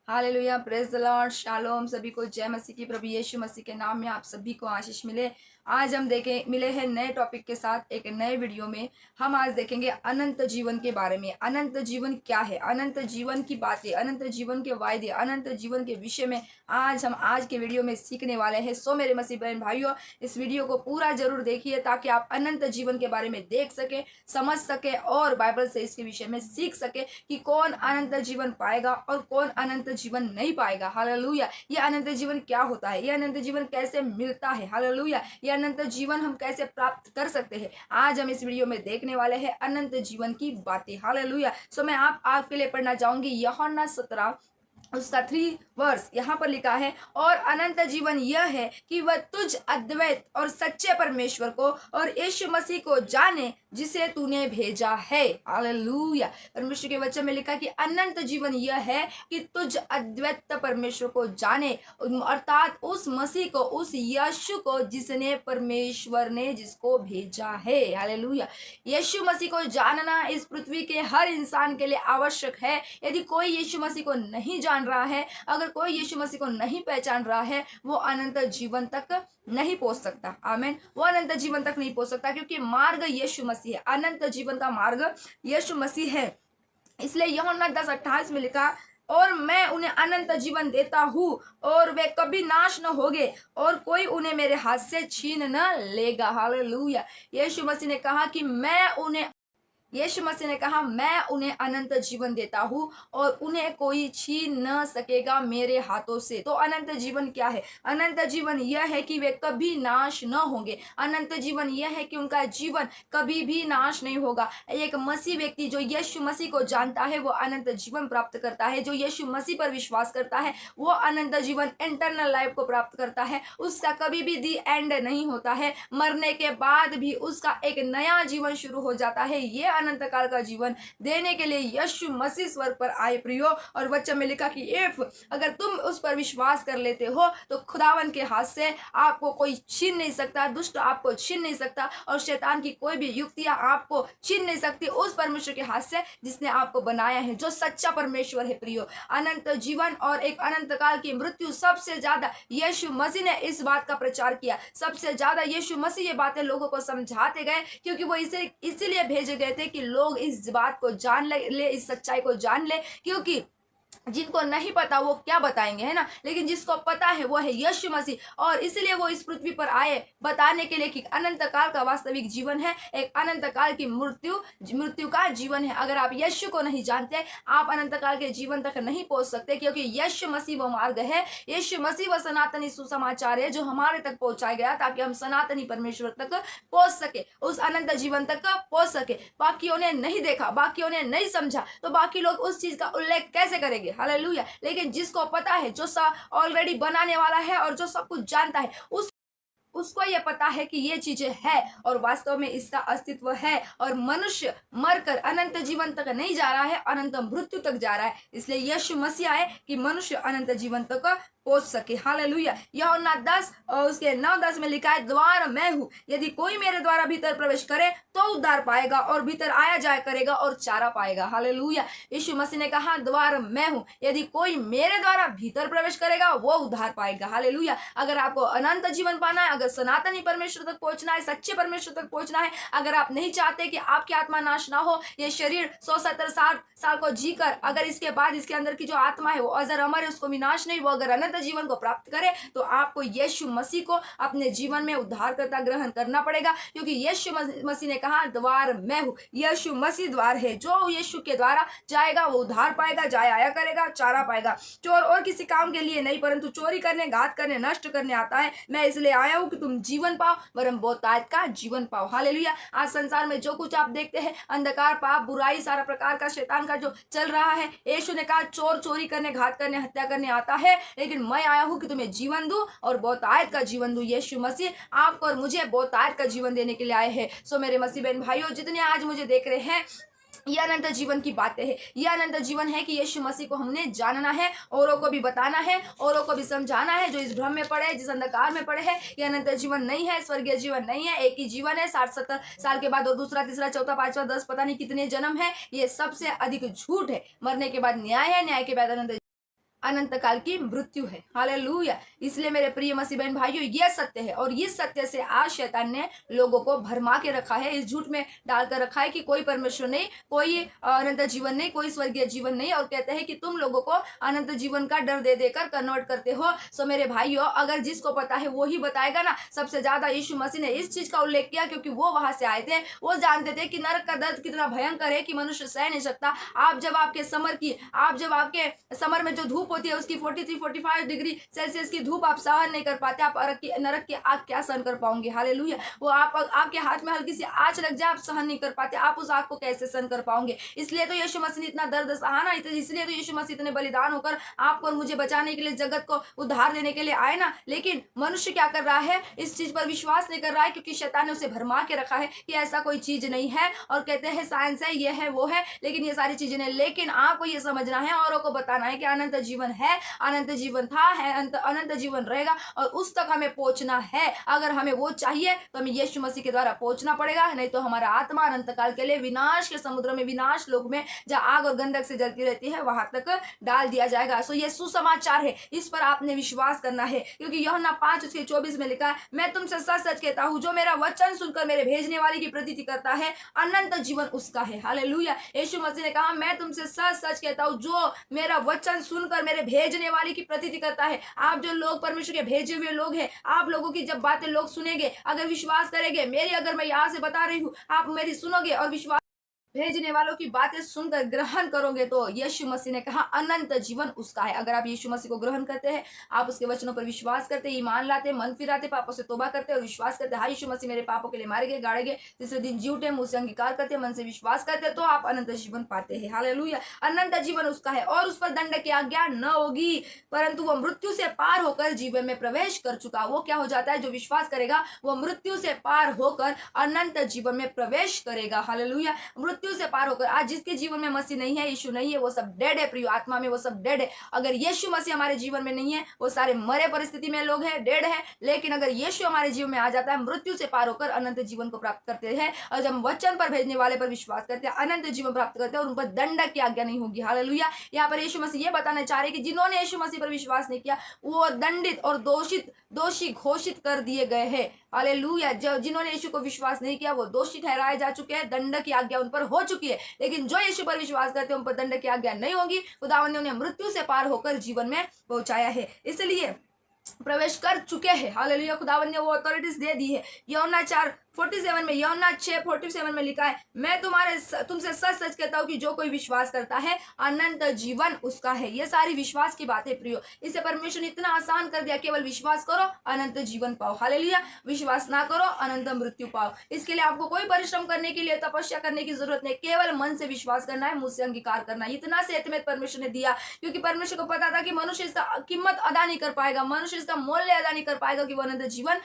Hallelujah, praise the Lord, shalom. सभी को जय मसीह की। प्रभु यीशु मसीह के नाम में आप सभी को आशीष मिले। आज हम मिले हैं नए टॉपिक के साथ एक नए वीडियो में। हम आज देखेंगे अनंत जीवन के बारे में। अनंत जीवन क्या है, अनंत जीवन की बातें, अनंत जीवन के वायदे, अनंत जीवन के विषय में आज के वीडियो में सीखने वाले हैं। सो मेरे मसीह बहन भाइयों, इस वीडियो को पूरा जरूर देखिए ताकि आप अनंत जीवन के बारे में देख सके, समझ सके और बाइबल से इसके विषय में सीख सके कि कौन अनंत जीवन पाएगा और कौन अनंत जीवन नहीं पाएगा। हालेलुया। ये अनंत जीवन क्या होता है, ये अनंत जीवन कैसे मिलता है। हालेलुया। ये अनंत जीवन हम कैसे प्राप्त कर सकते हैं, आज हम इस वीडियो में देखने वाले हैं अनंत जीवन की बातें। हालेलुया। सो मैं आपके लिए पढ़ना चाहूंगी यूहन्ना 17 उसका 3 वर्स। यहाँ पर लिखा है, और अनंत जीवन यह है कि वह तुझ अद्वैत और सच्चे परमेश्वर को और यीशु मसीह को जाने जिसे तूने भेजा है। हालेलुया। परमेश्वर के वचन में लिखा कि अनंत जीवन यह है कि तुझ अद्वैत परमेश्वर को जाने, अर्थात उस मसीह को, उस यीशु को जिसने परमेश्वर ने जिसको भेजा है। हालेलुया। यीशु मसीह को जानना इस पृथ्वी के हर इंसान के लिए आवश्यक है। यदि कोई यीशु मसीह को नहीं जान रहा है, अगर कोई यीशु मसीह को नहीं पहचान रहा है, वो अनंत जीवन तक नहीं पहुंच सकता। आमीन। वो अनंत जीवन तक नहीं पहुंच सकता, क्योंकि मार्ग यीशु मसीह है। अनंत जीवन का मार्ग यीशु मसीह है। इसलिए यूहन्ना 10:28 में लिखा, और मैं उन्हें अनंत जीवन देता हूँ और वे कभी नाश न होंगे और कोई उन्हें मेरे हाथ से छीन न लेगा। हालेलुया। यीशु मसीह ने कहा कि यीशु मसीह ने कहा, मैं उन्हें अनंत जीवन देता हूँ और उन्हें कोई छीन न सकेगा मेरे हाथों से। तो अनंत जीवन क्या है? अनंत जीवन यह है कि वे कभी नाश न होंगे। अनंत जीवन यह है कि उनका जीवन कभी भी नाश नहीं होगा। एक मसीह व्यक्ति जो यीशु मसीह को जानता है वो अनंत जीवन प्राप्त करता है। जो यीशु मसीह पर विश्वास करता है वो अनंत जीवन, इंटरनल लाइफ को प्राप्त करता है। उसका कभी भी दी एंड नहीं होता है। मरने के बाद भी उसका एक नया जीवन शुरू हो जाता है। ये अनंत काल का जीवन देने के लिए यीशु मसीह स्वर्ग पर आए प्रियो। और वचन में लिखा कि अगर तुम उस पर विश्वास कर लेते हो तो खुदावन के हाथ से आपको कोई छीन नहीं सकता, दुष्ट आपको छीन नहीं सकता और शैतान की कोई भी युक्तियां आपको छीन नहीं सकती उस परमेश्वर के हाथ से जिसने आपको बनाया है, जो सच्चा परमेश्वर है प्रियो। अनंत जीवन और एक अनंत काल की मृत्यु, सबसे ज्यादा यीशु मसीह ने इस बात का प्रचार किया। सबसे ज्यादा यीशु मसीह ये बातें लोगों को समझाते गए, क्योंकि वो इसीलिए भेजे गए थे कि लोग इस बात को जान ले, इस सच्चाई को जान ले। क्योंकि जिनको नहीं पता वो क्या बताएंगे, है ना, लेकिन जिसको पता है वो है यीशु मसीह। और इसलिए वो इस पृथ्वी पर आए बताने के लिए कि अनंत काल का वास्तविक जीवन है, एक अनंत काल की मृत्यु का जीवन है। अगर आप यीशु को नहीं जानते, आप अनंत काल के जीवन तक नहीं पहुंच सकते, क्योंकि यीशु मसीह वो मार्ग है। यीशु मसीह वो सनातनी सुसमाचार है जो हमारे तक पहुंचाया गया ताकि हम सनातनी परमेश्वर तक पहुंच सके, उस अनंत जीवन तक पहुंच सके। बाकियों ने नहीं देखा, बाकियों ने नहीं समझा, तो बाकी लोग उस चीज का उल्लेख कैसे करेंगे? हालेलुया। लेकिन जिसको पता है, जो ऑलरेडी बनाने वाला है और जो सब कुछ जानता है, उसको ये पता है कि ये चीजें है और वास्तव में इसका अस्तित्व है। और मनुष्य मरकर अनंत जीवन तक नहीं जा रहा है, अनंत मृत्यु तक जा रहा है। इसलिए यीशु मसीह आए कि मनुष्य अनंत जीवन तक पहुंच सके। हालेलुया। यूहन्ना 10 और उसके 9-10 में लिखा है, द्वार मैं हूँ, यदि कोई मेरे द्वारा भीतर प्रवेश करे तो उद्धार पाएगा और भीतर आया जाया करेगा और चारा पाएगा। हालेलुया। यीशु मसीह ने कहा, द्वार मैं हूँ, यदि कोई मेरे द्वारा भीतर प्रवेश करेगा वो उद्धार पाएगा। हालेलुया। अगर आपको अनंत जीवन पाना है, अगर सनातनी परमेश्वर तक पहुंचना है, सच्चे परमेश्वर तक पहुंचना है, अगर आप नहीं चाहते कि आपकी आत्मा नाश ना हो, ये शरीर 170 साल को जीकर अगर इसके बाद इसके अंदर की जो आत्मा है वो अजर अमर है, उसको विनाश नहीं, वो अगर अनंत जीवन को प्राप्त करे, तो आपको यीशु मसीह को अपने जीवन में उद्धारकर्ता ग्रहण करना पड़ेगा। क्योंकि यीशु मसीह ने कहा, द्वार मैं हूँ। यीशु मसीह द्वार है, जो यीशु के द्वारा जाएगा वो उद्धार पाएगा, जाया आया करेगा, चारा पाएगा। चोर और किसी काम के लिए नहीं, परंतु चोरी करने, घात करने, नष्ट करने आता है। मैं इसलिए आया हूँ कि तुम जीवन पाओ, वरन बहुतायत का जीवन पाओ। हालेलुया। आज संसार में जो कुछ आप देखते हैं, अंधकार, पाप, बुराई, सारा प्रकार का शैतान का जो चल रहा है, यीशु ने कहा, चोर चोरी करने, घात करने, हत्या करने आता है, लेकिन मैं आया हूं कि तुम्हें जीवन दूं और बहुतायत का जीवन दूं। यीशु मसीह आपको और मुझे बहुतायत का जीवन देने के लिए आए हैं। सो मेरे मसीह बहन भाइयों, जितने आज मुझे देख रहे हैं, ये अनंत जीवन की बातें हैं। ये अनंत जीवन है कि यीशु मसीह को हमने जानना है, औरों को भी बताना है, औरों को भी समझाना है जो इस भ्रम में पड़े, जिस अंधकार में पड़े हैं। ये अनंत जीवन नहीं है, स्वर्गीय जीवन नहीं है। एक ही जीवन है, 60-70 साल के बाद, और दूसरा, तीसरा, चौथा, पांचवा, 10 पता नहीं कितने जन्म है। ये सबसे अधिक झूठ है। मरने के बाद न्याय है, न्याय के बाद अनंत अनंत काल की मृत्यु है। हालेलुया। इसलिए मेरे प्रिय मसीह बहन भाइयों, ये सत्य है और इस सत्य से आज शैतान ने लोगों को भरमा के रखा है, इस झूठ में डालकर रखा है कि कोई परमेश्वर नहीं, कोई अनंत जीवन नहीं, कोई स्वर्गीय जीवन नहीं, और कहते हैं कि तुम लोगों को अनंत जीवन का डर दे देकर कन्वर्ट करते हो। सो मेरे भाइयों, अगर जिसको पता है वो ही बताएगा ना। सबसे ज्यादा यीशु मसीह ने इस चीज का उल्लेख किया क्योंकि वो वहां से आए थे, वो जानते थे कि नरक का दर्द कितना भयंकर है कि मनुष्य सह नहीं सकता। आप जब आपके समर में जो धूप होती है उसकी 43-45 डिग्री सेल्सियस की धूप आप सहन नहीं कर पाते, आप नरक की आग क्या सहन कर पाओगे। हालेलुया। वो आपके हाथ में हल्की सी आंच लग जाए, आप सहन नहीं कर पाते, आप उस आग को कैसे सहन कर पाओगे। इसलिए तो यीशु मसीह ने इतना दर्द सहा ना, इसलिए तो यीशु मसीह इतने बलिदान होकर आपको और मुझे बचाने के लिए, जगत को उद्धार देने के लिए आए ना। लेकिन मनुष्य क्या कर रहा है, इस चीज पर विश्वास नहीं कर रहा है क्योंकि शैतान ने उसे भरमा के रखा है कि ऐसा कोई चीज नहीं है, और कहते हैं साइंस है, ये है, वो है, लेकिन ये सारी चीजें नहीं। लेकिन आपको ये समझना है, औरों को बताना है कि अनंत जीवन है, अनंत जीवन था, है, अनंत जीवन रहेगा, और उस तक हमें पहुंचना है। अगर हमें वो चाहिए तो हमें यीशु मसीह के द्वारा पहुंचना पड़ेगा, नहीं तो हमारा आत्मा अनंत काल के लिए विनाश के समुद्र में, विनाश लोक में, जहां आग और गंधक से जलती रहती है, वहां तक डाल दिया जाएगा। सो ये सुसमाचार है, इस पर आपने विश्वास करना है, क्योंकि यूहन्ना 5:24 में लिखा है, मैं तुमसे सच सच कहता हूं, जो मेरा वचन सुनकर मेरे भेजने वाले की प्रतीति करता है, अनंत जीवन उसका है। हालेलुया। यीशु मसीह ने कहा, मैं तुमसे सच सच कहता हूं, जो मेरा वचन सुनकर मेरे भेजने वाले की प्रतीति करता है। आप जो लोग परमेश्वर के भेजे हुए लोग हैं, आप लोगों की जब बातें लोग सुनेंगे, अगर विश्वास करेंगे, मेरी, अगर मैं यहाँ से बता रही हूँ, आप मेरी सुनोगे और विश्वास भेजने वालों की बातें सुनकर ग्रहण करोगे, तो यीशु मसीह ने कहा अनंत जीवन उसका है। अगर आप यीशु मसीह को ग्रहण करते हैं, आप उसके वचनों पर विश्वास करते, ईमान लाते, मन फिराते, पापों से तौबा करते और विश्वास करते, हाँ यीशु मसीह मेरे पापों के लिए मारे गए, गाड़े गए, तीसरे दिन जी उठे, मुंह से अंगीकार करते, मन से विश्वास करते, तो आप अनंत जीवन पाते हैं। हालेलुया। अनंत जीवन उसका है और उस पर दंड की आज्ञा न होगी, परंतु वह मृत्यु से पार होकर जीवन में प्रवेश कर चुका। वो क्या हो जाता है, जो विश्वास करेगा वो मृत्यु से पार होकर अनंत जीवन में प्रवेश करेगा। हालेलुया। मृत्यु से पार होकर, आज जिसके जीवन में मसीह नहीं है, यीशु नहीं है, वो सब डेड है। प्रिय आत्मा में वो सब डेड है। अगर यीशु मसीह हमारे जीवन में नहीं है, वो सारे मरे परिस्थिति में लोग हैं, डेड है। लेकिन अगर यीशु हमारे जीवन में आ जाता है, मृत्यु से पार होकर अनंत जीवन को प्राप्त करते हैं। और जब हम वचन पर भेजने वाले पर विश्वास करते हैं, अनंत जीवन प्राप्त करते हैं और उन पर दंड की आज्ञा नहीं होगी। हालेलुया। यहाँ पर यीशु मसीह ये बताना चाह रहे कि जिन्होंने यीशु मसीह पर विश्वास नहीं किया, वो दंडित और दोषी घोषित कर दिए गए हैं। हालेलुया। जो जिन्होंने यीशु को विश्वास नहीं किया, वो दोषी ठहराए जा चुके हैं, दंड की आज्ञा उन पर हो चुकी है। लेकिन जो यीशु पर विश्वास करते हैं, उन पर दंड की आज्ञा नहीं होगी। खुदावन ने उन्हें मृत्यु से पार होकर जीवन में पहुंचाया है, इसलिए प्रवेश कर चुके हैं। हालेलुया। खुदावन ने वो अथॉरिटीज दे दी है। यूहन्ना 4:47 में, यूहन्ना 6:47 में लिखा है, मैं तुमसे सच सच कहता हूँ कि जो कोई विश्वास करता है, अनंत जीवन उसका है। ये सारी विश्वास की बातें प्रियो, इसे परमेश्वर ने इतना आसान कर दिया, केवल विश्वास करो अनंत जीवन पाओ। हालेलुया। विश्वास ना करो अनंत मृत्यु पाओ। इसके लिए आपको कोई परिश्रम करने के लिए, तपस्या करने की जरूरत नहीं, केवल मन से विश्वास करना है, मुझ से अंगीकार करना है। इतना से एतमेत परमेश्वर ने दिया, क्योंकि परमेश्वर को पता था कि मनुष्य इसका कीमत अदा नहीं कर पाएगा, मनुष्य इसका मूल्य अदा नहीं कर पाएगा कि वो अनंत जीवन।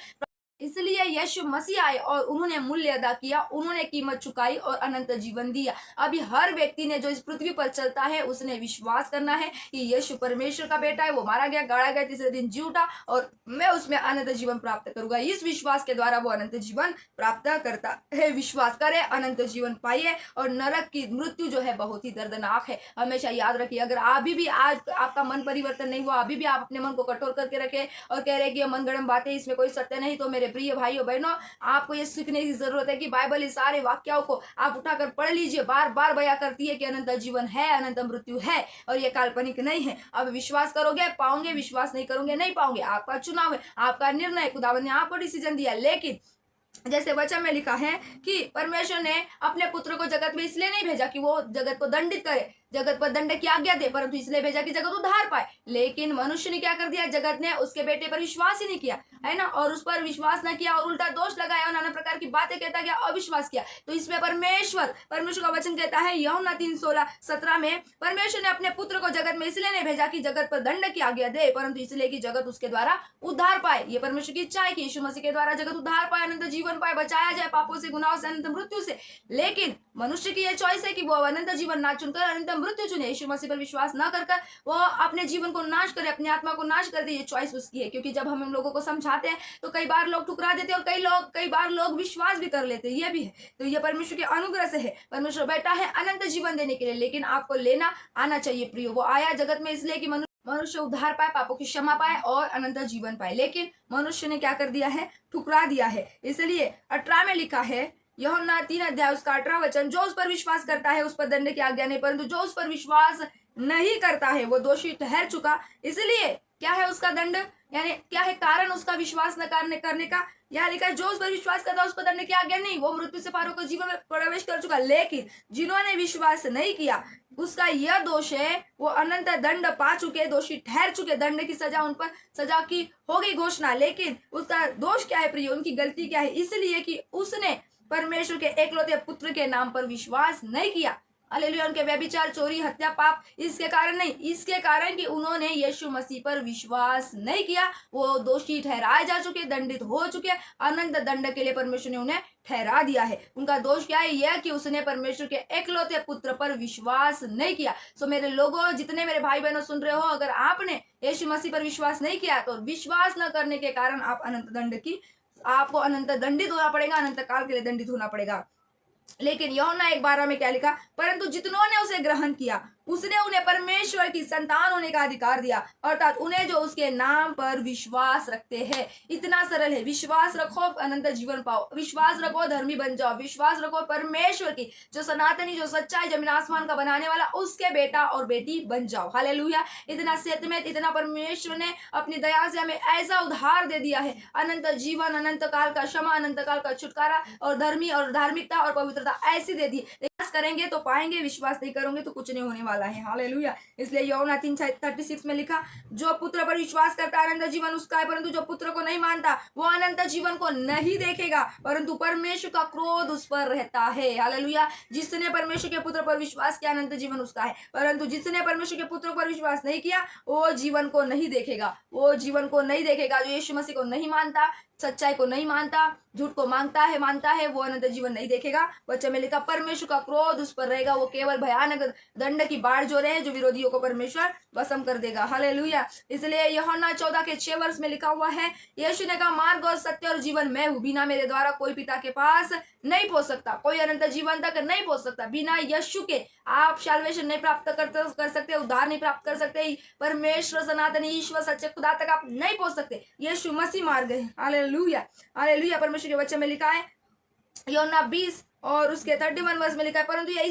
इसलिए यीशु मसीह आए और उन्होंने मूल्य अदा किया, उन्होंने कीमत चुकाई और अनंत जीवन दिया। अभी हर व्यक्ति ने जो इस पृथ्वी पर चलता है, उसने विश्वास करना है कि यीशु परमेश्वर का बेटा है, वो मारा गया, गाड़ा गया, तीसरे दिन जी उठा और मैं उसमें अनंत जीवन प्राप्त करूंगा। इस विश्वास के द्वारा वो अनंत जीवन प्राप्त करता है। विश्वास करे, अनंत जीवन पाइए। और नरक की मृत्यु जो है बहुत ही दर्दनाक है। हमेशा याद रखिए, अगर अभी भी आज आपका मन परिवर्तन नहीं हुआ, अभी भी आप अपने मन को कठोर करके रखे और कह रहे कि ये मनगढ़ंत बातें, इसमें कोई सत्य नहीं, तो मेरे प्रिय भाइयों बहनों, आपको ये सीखने की जरूरत है कि बाइबल इस सारे वाक्यों को आप उठाकर पढ़ लीजिए। बार बार बयां करती है कि अनंत जीवन है, अनंत मृत्यु है और ये काल्पनिक नहीं है। अब विश्वास करोगे पाओगे, विश्वास नहीं करोगे नहीं पाओगे। आपका चुनाव है, आपका निर्णय, खुदावन ने आपको डिसीजन दिया। लेकिन जैसे वचन में लिखा है कि परमेश्वर ने अपने पुत्र को जगत में इसलिए नहीं भेजा कि वो जगत को दंडित करे, जगत पर दंड की आज्ञा दे, परंतु इसलिए भेजा कि जगत उद्धार पाए। लेकिन मनुष्य ने क्या कर दिया, जगत ने उसके बेटे पर विश्वास ही नहीं किया, है ना, और उस पर विश्वास न किया और उल्टा दोष लगाया और नाना प्रकार की बातें कहता गया, अविश्वास किया। तो इसमें परमेश्वर का वचन कहता है यूहन्ना 3:16-17 में, परमेश्वर ने अपने पुत्र को जगत में इसलिए नहीं भेजा कि जगत पर दंड की आज्ञा दे, परंतु इसलिए कि जगत उसके द्वारा उद्धार पाए। ये परमेश्वर की इच्छा है कि यीशु मसीह के द्वारा जगत उद्धार पाए, अनंत जीवन पाए, बचाया जाए पापों से, गुनाहों से, अनंत मृत्यु से। लेकिन मनुष्य की यह चॉइस है कि वो अनंत जीवन ना चुनकर अनंत मृत्यु चुने, यीशु मसीह पर विश्वास ना कर वो अपने जीवन को नाश करे, अपनी आत्मा को नाश कर दे। ये चॉइस उसकी है। क्योंकि जब हम लोगों को समझाते हैं तो कई बार लोग ठुकरा देते हैं और कई बार लोग विश्वास भी कर लेते हैं, ये भी है। तो ये परमेश्वर के अनुग्रह से है। परमेश्वर बैठा है अनंत जीवन देने के लिए, लेकिन आपको लेना आना चाहिए प्रियो। वो आया जगत में इसलिए कि मनुष्य मनुष्य उद्धार पाए, पापों की क्षमा पाए और अनंत जीवन पाए। लेकिन मनुष्य ने क्या कर दिया है? ठुकरा दिया है। इसलिए 18 में लिखा है, यूहन्ना 3 अध्याय उसका 18 वचन, जो उस पर विश्वास करता है उस पर दंड की आज्ञा नहीं, परंतु जो उस पर विश्वास नहीं करता है वो दोषी ठहर चुका। इसलिए क्या है उसका दंड, यानी क्या है कारण उसका विश्वास न करने का? यहाँ लिखा है, जो उस पर विश्वास करता है उस पर दंड की आज्ञा नहीं, वो मृत्यु से पार होकर जीवन में प्रवेश कर चुका। लेकिन जिन्होंने विश्वास नहीं किया उसका यह दोष है, वो अनंत दंड पा चुके, दोषी ठहर चुके, दंड की सजा उन पर, सजा की हो गई घोषणा। लेकिन उसका दोष क्या है प्रिय, उनकी गलती क्या है? इसलिए कि उसने परमेश्वर के एकलौते पुत्र के नाम पर विश्वास नहीं किया। हालेलुया। उनके व्यभिचार, चोरी, हत्या, पाप इसके कारण नहीं, इसके कारण कि उन्होंने यीशु मसीह पर विश्वास नहीं किया। वो दोषी ठहराए जा चुके, दंडित हो चुके, अनंत दंड के लिए परमेश्वर ने उन्हें ठहरा दिया है। उनका दोष क्या है? यह कि उसने परमेश्वर के एकलौते पुत्र पर विश्वास नहीं किया। सो मेरे लोगों, जितने मेरे भाई बहनों सुन रहे हो, अगर आपने यीशु मसीह पर विश्वास नहीं किया तो विश्वास न करने के कारण आप अनंत दंड की, आपको अनंत दंडित होना पड़ेगा, अनंत काल के लिए दंडित होना पड़ेगा। लेकिन यूहन्ना 1:12 में क्या लिखा? परंतु जितनों ने उसे ग्रहण किया उसने उन्हें परमेश्वर की संतान होने का अधिकार दिया, अर्थात उन्हें जो उसके नाम पर विश्वास रखते हैं। इतना सरल है, विश्वास रखो अनंत जीवन पाओ, विश्वास रखो धर्मी बन जाओ, विश्वास रखो परमेश्वर की जो सनातनी, जो सच्चाई, जमीन आसमान का बनाने वाला, उसके बेटा और बेटी बन जाओ। हालेलुया। इतना सत्यमेत, इतना परमेश्वर ने अपनी दया से हमें ऐसा उद्धार दे दिया है, अनंत जीवन, अनंत काल का क्षमा, अनंत काल का छुटकारा और धर्मी और धार्मिकता और पवित्रता ऐसी दे दी। विश्वास करेंगे तो पाएंगे, विश्वास नहीं करोगे तो कुछ नहीं होने वाला है। हालेलुया। इसलिए यूहन्ना 3:36 में लिखा, जो पुत्र पर विश्वास करता है अनंत जीवन उसका है, परंतु जो पुत्र को नहीं मानता वो अनंत जीवन को नहीं देखेगा, परंतु परमेश्वर का क्रोध उस पर रहता है। हालेलुया। जिसने परमेश्वर के पुत्र पर विश्वास किया अनंत जीवन उसका है, परंतु जिसने परमेश्वर के पुत्र पर विश्वास नहीं किया वो जीवन को नहीं देखेगा, वो जीवन को नहीं देखेगा। जो यीशु मसीह को नहीं मानता, सच्चाई को नहीं मानता, झूठ को मानता है, वो अनंत जीवन नहीं देखेगा। वचन में लिखा, परमेश्वर का क्रोध उस पर रहेगा, वो केवल भयानक दंड की बाढ़ जो रहे, जो विरोधियों को परमेश्वर भस्म कर देगा। हालेलुया। इसलिए यूहन्ना 14:6 में लिखा हुआ है, यीशु ने कहा, मार्ग और सत्य और जीवन मैं हूँ, बिना मेरे द्वारा कोई पिता के पास नहीं पहुंच सकता, कोई अनंत जीवन तक नहीं पहुंच सकता। बिना यीशु के आप साल्वेशन नहीं प्राप्त कर सकते, उद्धार नहीं प्राप्त कर सकते, परमेश्वर सनातन ईश्वर सच्चे खुदा तक आप नहीं पहुंच सकते। यीशु मसीह मार्ग है। हालेलुया। हालेलुया। परमेश्वर के वचन में लिखा है, यूहन्ना 20 और उसके 31 वर्ष में लिखा है, परंतु ये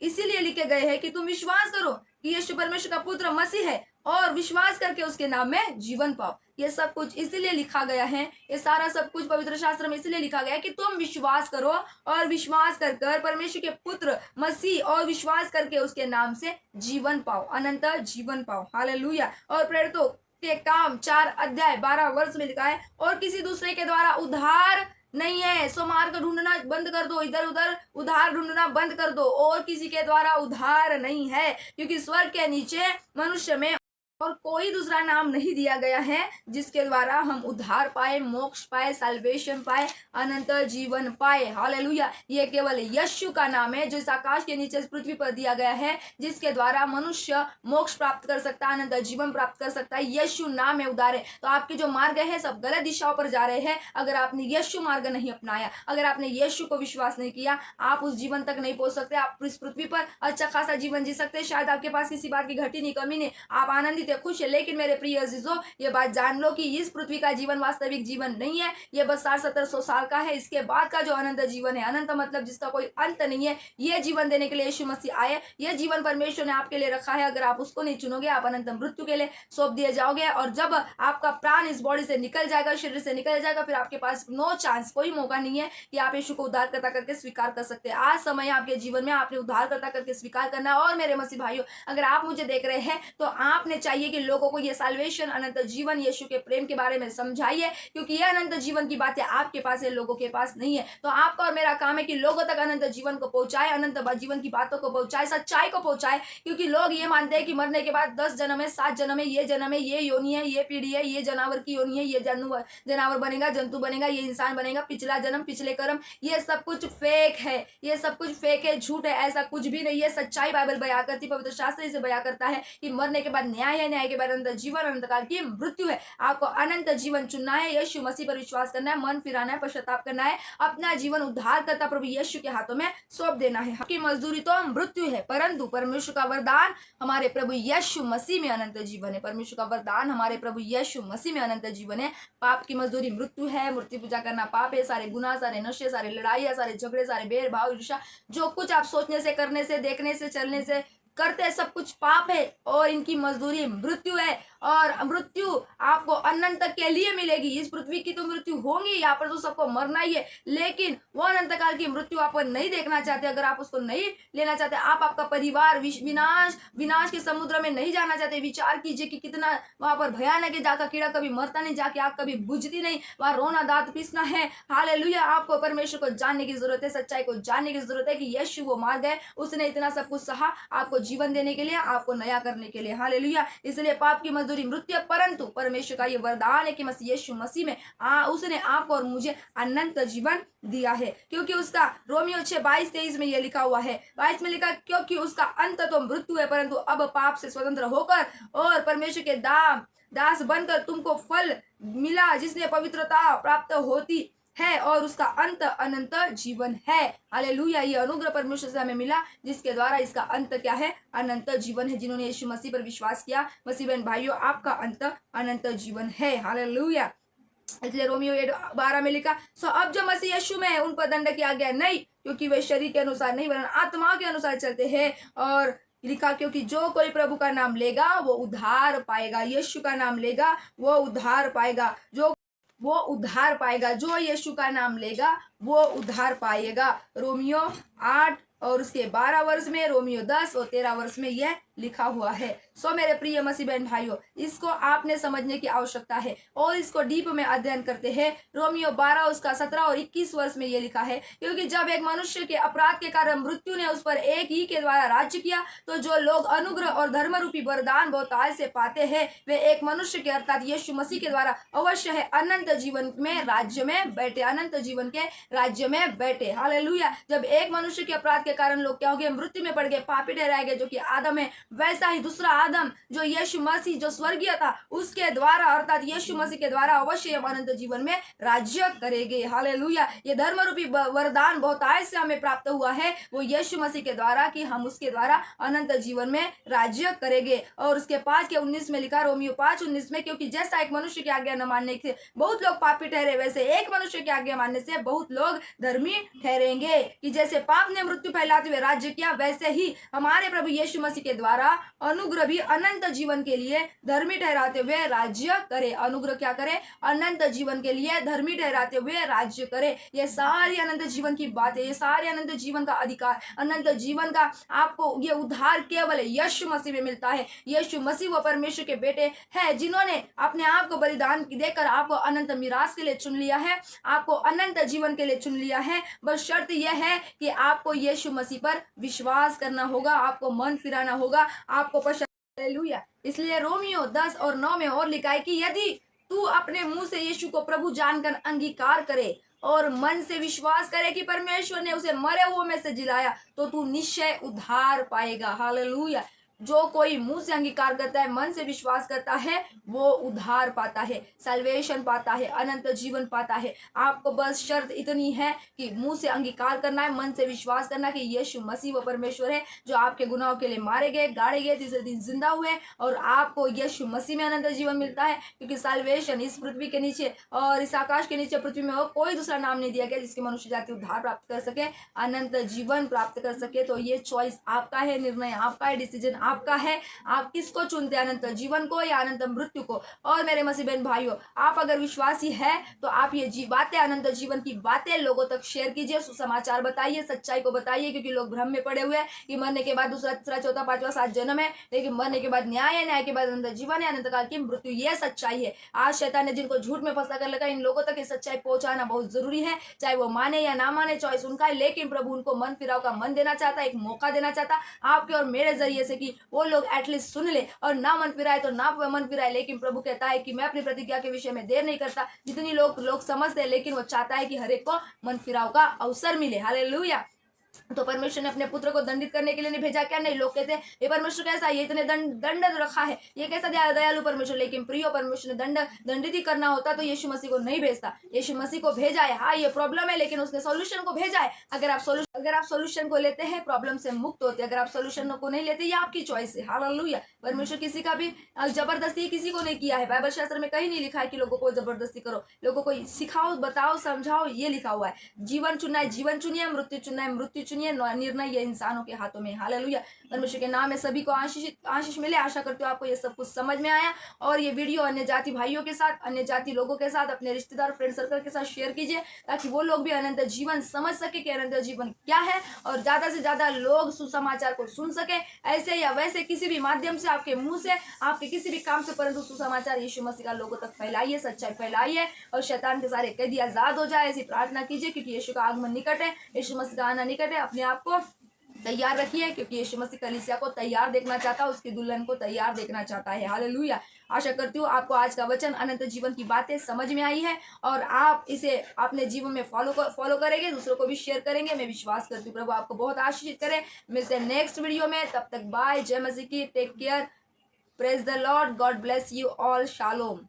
इसीलिए लिखे गए हैं कि तुम विश्वास करो कि यीशु परमेश्वर का पुत्र मसीह है और विश्वास करके उसके नाम में जीवन पाओ। ये सब कुछ इसीलिए लिखा गया है, ये सारा सब कुछ पवित्र शास्त्र में इसलिए लिखा गया है कि तुम विश्वास करो और विश्वास कर परमेश्वर के पुत्र मसीह और विश्वास करके उसके नाम से जीवन पाओ, अनंत जीवन पाओ। हालेलुया। और प्रेरितों के काम 4:12 में लिखा है, और किसी दूसरे के द्वारा उद्धार नहीं है, सो मार्ग ढूंढना बंद कर दो, इधर उधर उधार ढूंढना बंद कर दो, और किसी के द्वारा उधार नहीं है, क्योंकि स्वर्ग के नीचे मनुष्य में और कोई दूसरा नाम नहीं दिया गया है जिसके द्वारा हम उद्धार पाए, मोक्ष पाए, साल्वेशन पाए, अनंत जीवन पाए। हालेलुया। ये केवल यीशु का नाम है जो इस आकाश के नीचे इस पृथ्वी पर दिया गया है, जिसके द्वारा मनुष्य मोक्ष प्राप्त कर सकता है, अनंत जीवन प्राप्त कर सकता है। यीशु नाम है उद्धार है। तो आपके जो मार्ग है सब गलत दिशाओं पर जा रहे हैं। अगर आपने यीशु मार्ग नहीं अपनाया, अगर आपने यीशु को विश्वास नहीं किया, आप उस जीवन तक नहीं पहुंच सकते। आप इस पृथ्वी पर अच्छा खासा जीवन जी सकते, शायद आपके पास किसी बात की घटी नहीं, कमी नहीं, आप आनंदित है, खुश है। लेकिन मेरे प्रिय अजीजों, ये बात जान लो कि इस पृथ्वी का जीवन वास्तविक जीवन नहीं है। ये बस 60-70 साल का है। इसके बाद का जो अनंत जीवन है, अनंत मतलब जिसका कोई अंत नहीं है, ये जीवन देने के लिए यीशु मसीह आए। ये जीवन परमेश्वर ने आपके लिए रखा है। अगर आप उसको नहीं चुनोगे, आप अनंत मृत्यु के लिए सौंप दिए जाओगे, और जब आपका प्राण इस बॉडी से निकल जाएगा, शरीर से निकल जाएगा, फिर आपके पास नो चांस, कोई मौका नहीं है कि आप यीशु को उद्धारकर्ता करके स्वीकार कर सकते हैं। आज समय आपके जीवन में आपने उद्धारकर्ता करके स्वीकार करना। और मेरे मसीह भाइयों, अगर आप मुझे देख रहे हैं तो आपने चाहिए कि लोगों को ये साल्वेशन, अनंत जीवन, यीशु के प्रेम के बारे में समझाइए, क्योंकि ये अनंत जीवन की बातें आपके पास है, लोगों के पास नहीं है। तो आपका और मेरा काम है कि लोगों तक अनंत जीवन को पहुंचाए, अनंत जीवन की बातों को पहुंचाए, सच्चाई को पहुंचाए। क्योंकि लोग ये मानते हैं कि मरने के बाद 10 जन्म है, 7 जन्म है, ये योनि है, ये पीढ़ी है, ये जानवर की योनि है, ये जानवर बनेगा, जंतु बनेगा, ये इंसान बनेगा, पिछला जन्म, पिछले कर्म, ये सब कुछ फेक है, ये सब कुछ फेक है, झूठ है। ऐसा कुछ भी नहीं है। सच्चाई बाइबल बयां करती, पवित्र शास्त्र इसे बयां करता है कि मरने के बाद न्याय है, न्याय के बाद अनंत जीवन, अनंत काल की मृत्यु है। आपको अनंत जीवन चुनना है, यीशु मसीह पर विश्वास करना है, मन फिराना है, पश्चाताप करना है, अपना जीवन उद्धार करता प्रभु यीशु के हाथों में सौंप देना है। आपकी मजदूरी तो मृत्यु है, परंतु परमेश्वर का वरदान हमारे प्रभु यीशु मसीह में अनंत जीवन है। परमेश्वर का वरदान हमारे प्रभु यीशु मसीह में अनंत जीवन है। पाप की मजदूरी मृत्यु है, मूर्ति पूजा करना पाप है, सारे गुनाह, सारे नशे, सारे लड़ाइयाँ, सारे झगड़े, सारे भेदभाव, ईर्ष्या, जो कुछ आप सोचने से, करने से, देखने से, चलने से करते हैं, सब कुछ पाप है और इनकी मजदूरी मृत्यु है। और मृत्यु आपको अनंत के लिए मिलेगी। इस पृथ्वी की तो मृत्यु होगी, यहाँ पर तो सबको मरना ही है, लेकिन वो अनंत काल की मृत्यु आप नहीं देखना चाहते, अगर आप उसको नहीं लेना चाहते, आप आपका परिवार विनाश के समुद्र में नहीं जाना चाहते, विचार कीजिए कि कितना वहां पर भयानक है, जाकर कीड़ा कभी मरता नहीं, जाके आग कभी बुझती नहीं, वहां रोना दांत पीसना है। हालेलुया। आपको परमेश्वर को जानने की जरूरत है, सच्चाई को जानने की जरूरत है कि यीशु वो मार्ग है, उसने इतना सब कुछ सहा आपको जीवन देने के लिए, आपको नया करने के लिए। हालेलुया। इसलिए पाप की मजदूरी मृत्यु, परंतु परमेश्वर का ये वरदान है कि मसीह यीशु मसीह में उसने आपको और मुझे अनंत जीवन दिया है, क्योंकि उसका रोमियो 6:22-23 में ये लिखा हुआ है। 22 में लिखा, क्योंकि उसका अंत तो मृत्यु है, परंतु अब पाप से स्वतंत्र होकर और परमेश्वर के दास बनकर तुमको फल मिला, जिसने पवित्रता प्राप्त होती है और उसका अंत अनंत जीवन है। हालेलुया। ये अनुग्रह परमेश्वर से हमें मिला, जिसके द्वारा इसका अंत क्या है? अनंत जीवन है। जिन्होंने यीशु मसीह पर विश्वास किया, मसीह बहन भाइयों, आपका अंत अनंत जीवन है। हालेलुया। इसलिए रोमियो 8:12 में लिखा, सो अब जो मसीह यीशु में है उन पर दंड किया गया नहीं, क्योंकि वे शरीर के अनुसार नहीं वरन आत्मा के अनुसार चलते हैं। और लिखा, क्योंकि जो कोई प्रभु का नाम लेगा वो उद्धार पाएगा। यीशु का नाम लेगा वो उद्धार पाएगा। जो यीशु का नाम लेगा वो उद्धार पाएगा। रोमियो 8 और उसके 12 वर्ष में, रोमियो 10 और 13 वर्ष में यह लिखा हुआ है। सो मेरे प्रिय मसीह बहन भाइयों, इसको आपने समझने की आवश्यकता है और इसको डीप में अध्ययन करते हैं। रोमियो 12 उसका 17 और 21 वर्ष में ये लिखा है, क्योंकि जब एक मनुष्य के अपराध के कारण मृत्यु ने उस पर एक ही के द्वारा राज्य किया, तो जो लोग अनुग्रह और धर्म रूपी वरदान बहुतायत से पाते हैं, वे एक मनुष्य के अर्थात यीशु मसीह के द्वारा अवश्य है अनंत जीवन में राज्य में बैठे, अनंत जीवन के राज्य में बैठे। हालेलुया। जब एक मनुष्य के अपराध के कारण लोग क्या हो गए? मृत्यु में पड़ गए, पापी ठहराए गए, जो कि आदम है, वैसा ही दूसरा आदम जो यीशु मसीह जो स्वर्गीय था, उसके द्वारा अर्थात यीशु मसीह के द्वारा अवश्य हम अनंत जीवन में राज्य करेंगे। हालेलुया। ये धर्म रूपी वरदान बहुतायत से हमें प्राप्त हुआ है, वो यीशु मसीह के द्वारा, कि हम उसके द्वारा अनंत जीवन में राज्य करेंगे। और उसके 5:19 में लिखा, रोमियो 5:19 में, क्योंकि जैसा एक मनुष्य की आज्ञा न मानने से बहुत लोग पापी ठहरे, वैसे एक मनुष्य की आज्ञा मानने से बहुत लोग धर्मी ठहरेंगे। कि जैसे पाप ने मृत्यु फैलाते हुए राज्य किया, वैसे ही हमारे प्रभु यीशु मसीह के द्वारा अनुग्रह भी अनंत जीवन के लिए धर्मी ठहराते हुए राज्य करे। अनुग्रह क्या करे? अनंत जीवन के लिए धर्मी ठहराते हुए राज्य करे। ये सारी अनंत जीवन की बात है, ये सारे अनंत जीवन का अधिकार, अनंत जीवन का आपको ये उद्धार केवल यीशु मसीह में मिलता है। यीशु मसीह वो परमेश्वर के बेटे हैं, जिन्होंने अपने आप को बलिदान देकर आपको अनंत मिरास के लिए चुन लिया है, आपको अनंत जीवन के लिए चुन लिया है। बस शर्त यह है कि आपको यीशु मसीह पर विश्वास करना होगा, आपको मन फिराना होगा, आपको हालेलुया। इसलिए रोमियो 10 और 9 में और लिखा है कि यदि तू अपने मुंह से यीशु को प्रभु जानकर अंगीकार करे और मन से विश्वास करे कि परमेश्वर ने उसे मरे हुए में से जिलाया, तो तू निश्चय उद्धार पाएगा। हालेलुया। जो कोई मुंह से अंगीकार करता है, मन से विश्वास करता है, वो उद्धार पाता है, सल्वेशन पाता है, अनंत जीवन पाता है। आपको बस शर्त इतनी है कि मुंह से अंगीकार करना है, मन से विश्वास करना कि यीशु मसीह वो परमेश्वर है जो आपके गुनाहों के लिए मारे गए, गाड़े गए, तीसरे दिन जिंदा हुए, और आपको यीशु मसीह में अनंत जीवन मिलता है। क्योंकि सल्वेशन इस पृथ्वी के नीचे और इस आकाश के नीचे पृथ्वी में और कोई दूसरा नाम नहीं दिया गया जिसके मनुष्य जाति उद्धार प्राप्त कर सके, अनंत जीवन प्राप्त कर सके। तो ये चॉइस आपका है, निर्णय आपका है, डिसीजन आपका है। आप किसको चुनते हैं, अनंत जीवन को या अनंत मृत्यु को? और मेरे मसीह बहन भाइयों, आप अगर विश्वासी है तो आप ये बातें, अनंत जीवन की बातें लोगों तक शेयर कीजिए, सुसमाचार बताइए, सच्चाई को बताइए। क्योंकि लोग भ्रम में पड़े हुए हैं कि मरने के बाद दूसरा, तीसरा, चौथा, पांचवा, 7 जन्म है, लेकिन मरने के बाद न्याय है, न्याय के बाद अनंत जीवन है, अनंत काल की मृत्यु। ये सच्चाई है। आज शैतान ने जिनको झूठ में फंसा कर लगा, इन लोगों तक ये सच्चाई पहुंचाना बहुत जरूरी है, चाहे वो माने या ना माने, चॉइस उनका है। लेकिन प्रभु उनको मन फिराव का मन देना चाहता है, एक मौका देना चाहता आपके और मेरे जरिए से, कि वो लोग एटलीस्ट सुन ले, और ना मन फिराए तो ना मन फिराए। लेकिन प्रभु कहता है कि मैं अपनी प्रतिज्ञा के विषय में देर नहीं करता। जितनी लोग समझते हैं, लेकिन वो चाहता है कि हर एक को मन फिराव का अवसर मिले। हालेलुया। तो परमेश्वर ने अपने पुत्र को दंडित करने के लिए नहीं भेजा क्या? नहीं। लोग कहते हैं ये परमेश्वर कैसा है, ये इतने दंड रखा है, ये कैसा दयालु परमेश्वर। लेकिन प्रिय परमेश्वर ने दंडित ही करना होता तो यीशु मसीह को नहीं भेजता। यीशु मसीह को भेजा है। हाँ, ये प्रॉब्लम है, लेकिन उसने सोल्यूशन को भेजा है। अगर आप सोल्यूशन को लेते हैं, प्रॉब्लम से मुक्त होते। अगर आप सोल्यूशन को नहीं लेते, ये आपकी चॉइस है। हालेलुया। परमेश्वर किसी का भी जबरदस्ती किसी को नहीं किया है। बाइबल शास्त्र में कहीं नहीं लिखा है कि लोगों को जबरदस्ती करो, लोगों को सिखाओ, बताओ, समझाओ, ये लिखा हुआ है। जीवन चुनना है जीवन चुनिए, मृत्यु चुनना है मृत्यु चुनिए। निर्णय ये इंसानों के हाथों में। हालेलुया। परमेश्वर के नाम में सभी को आशीष मिले। आशा करती हूँ आपको ये सब कुछ समझ में आया। और ये वीडियो अन्य जाति भाइयों के साथ, अन्य जाति लोगों के साथ, अपने रिश्तेदार, फ्रेंड सर्कल के साथ शेयर कीजिए, ताकि वो लोग भी अनंत जीवन समझ सके कि अनंत जीवन क्या है, और ज्यादा से ज्यादा लोग सुसमाचार को सुन सके। ऐसे या वैसे किसी भी माध्यम से, आपके मुंह से, आपके किसी भी काम से, परंतु सुसमाचार यीशु मसीह का लोगों तक फैलाइए, सच्चाई फैलाइए, और शैतान के सारे कैदी आजाद हो जाए। ऐसी प्रार्थना कीजिए, क्योंकि यीशु का आगमन निकट है, यीशु मसीह का आना निकट है। अपने आप को तैयार रखिए, क्योंकि यीशु मसीह कलीसिया को तैयार देखना चाहता है, उसकी दुल्हन को तैयार देखना चाहता है। हालेलुया। आशा करती हूँ आपको आज का वचन, अनंत जीवन की बातें समझ में आई है, और आप इसे अपने जीवन में फॉलो करेंगे, दूसरों को भी शेयर करेंगे। मैं विश्वास करती हूँ प्रभु आपको बहुत आशीषित करे। मिलते हैं नेक्स्ट वीडियो में, तब तक बाय। जय मसीह की। Take care. Praise the Lord. God bless you all. Shalom.